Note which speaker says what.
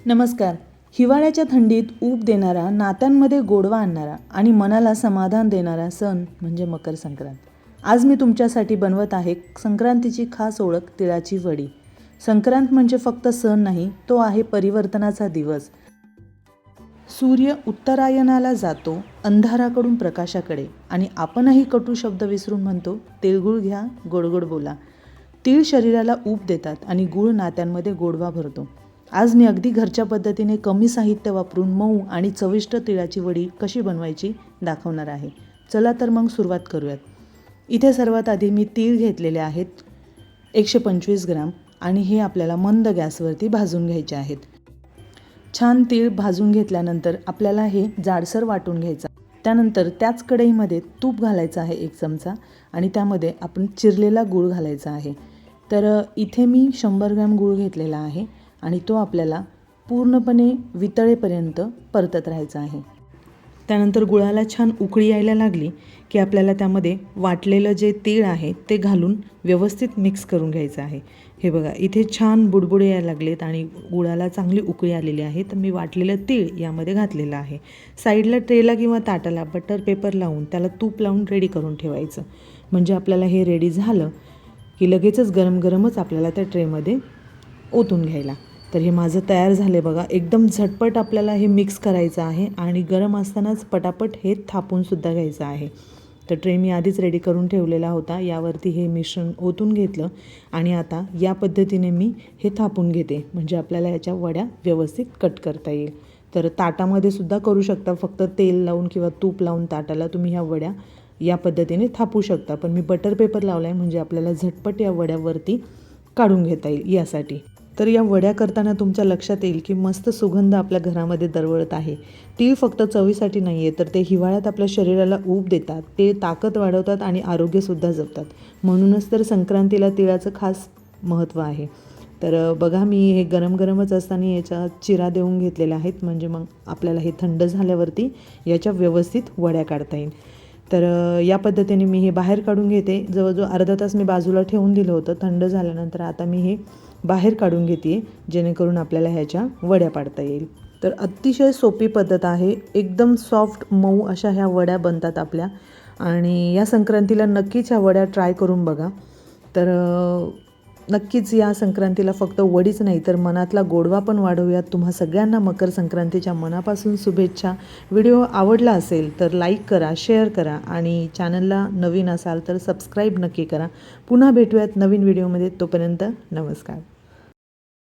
Speaker 1: नमस्कार. हिवाळ्याच्या थंडीत ऊब देणारा, नात्यांमध्ये गोडवा आणणारा आणि मनाला समाधान देणारा सण म्हणजे मकर संक्रांत. आज मी तुमच्यासाठी बनवत आहे संक्रांतीची खास ओळख, तिळाची वडी. संक्रांत म्हणजे फक्त सण नाही, तो आहे परिवर्तनाचा दिवस. सूर्य उत्तरायणाला जातो, अंधाराकडून प्रकाशाकडे, आणि आपणही कटू शब्द विसरून म्हणतो, तिळगुळ घ्या, गोड बोला. तीळ शरीराला ऊब देतात आणि गूळ नात्यांमध्ये गोडवा भरतो. आज मी अगदी घरच्या पद्धतीने कमी साहित्य वापरून मऊ आणि चविष्ट तिळाची वडी कशी बनवायची दाखवणार आहे. चला तर मग सुरुवात करूयात. इथे सर्वात आधी मी तीळ घेतलेले आहेत 125 ग्राम, आणि हे आपल्याला मंद गॅसवरती भाजून घ्यायचे आहेत. छान तीळ भाजून घेतल्यानंतर आपल्याला हे जाडसर वाटून घ्यायचं. त्यानंतर त्याच कढईमध्ये तूप घालायचं आहे 1 चमचा, आणि त्यामध्ये आपण चिरलेला गूळ घालायचा आहे. तर इथे मी 100 ग्रॅम गूळ घेतलेला आहे आणि तो आपल्याला पूर्णपणे वितळेपर्यंत परतत राहायचा आहे. त्यानंतर गुळाला छान उकळी यायला लागली की आपल्याला त्यामध्ये वाटलेलं जे तीळ आहे ते घालून व्यवस्थित मिक्स करून घ्यायचं आहे. हे बघा, इथे छान बुडबुडे यायला लागलेत आणि गुळाला चांगली उकळी आलेली आहे. तर मी वाटलेलं तीळ यामध्ये घातलेलं आहे. साईडला ट्रेला किंवा ताटाला बटर पेपर लावून त्याला तूप लावून रेडी करून ठेवायचं. म्हणजे आपल्याला हे रेडी झालं की लगेचच गरम गरमच आपल्याला त्या ट्रेमध्ये ओतून घ्यायला. तर हे माझं तयार झाले बघा. एकदम झटपट आपल्याला हे मिक्स करायचं आहे आणि गरम असतानाच पटापट हे थापूनसुद्धा घ्यायचं आहे. तर ट्रे मी आधीच रेडी करून ठेवलेला होता. यावरती हे मिश्रण ओतून घेतलं आणि आता या पद्धतीने मी हे थापून घेते, म्हणजे आपल्याला याच्या वड्या व्यवस्थित कट करता येईल. तर ताटामध्ये सुद्धा करू शकता, फक्त तेल लावून किंवा तूप लावून ताटाला तुम्ही ह्या वड्या या पद्धतीने थापू शकता. पण मी बटर पेपर लावला आहे म्हणजे आपल्याला झटपट या वड्यावरती काढून घेता येईल यासाठी. तर या वड्या करताना तुमच्या लक्षात येईल की मस्त सुगंध आपल्या घरामध्ये दरवळत आहे. तीळ फक्त चवीसाठी नाही आहे, तर ते हिवाळ्यात आपल्या शरीराला ऊब देतात, ते ताकद वाढवतात आणि आरोग्यसुद्धा जपतात. म्हणूनच तर संक्रांतीला तिळाचं खास महत्त्व आहे. तर बघा, मी हे गरम गरमच असताना याच्या चिरा देऊन घेतलेल्या आहेत, म्हणजे मग आपल्याला हे थंड झाल्यावरती याच्या व्यवस्थित वड्या काढता येईल. तर या पद्धतीने मी हे बाहेर काढून घेते. जवळजवळ अर्धा तास मी बाजूला ठेवून दिलं होतं. थंड झाल्यानंतर आता मी हे बाहेर काढून घेते, जेणेकरून आपल्याला ह्याच्या वड्या पाडता येईल. तर अतिशय सोपी पद्धत आहे. एकदम सॉफ्ट मऊ अशा ह्या वड्या बनतात आपल्या, आणि या संक्रांतीला नक्कीच ह्या वड्या ट्राय करून बघा. तर नक्कीच या संक्रांतीला फक्त वडीच नाही तर मनातला गोडवा पण वाढवूयात. तुम्हा सगळ्यांना मकर संक्रांतीच्या मनापासून शुभेच्छा. व्हिडिओ आवडला असेल तर लाईक करा, शेअर करा, आणि चॅनलला नवीन असाल तर सबस्क्राईब नक्की करा. पुन्हा भेटूयात नवीन व्हिडिओमध्ये. तोपर्यंत नमस्कार.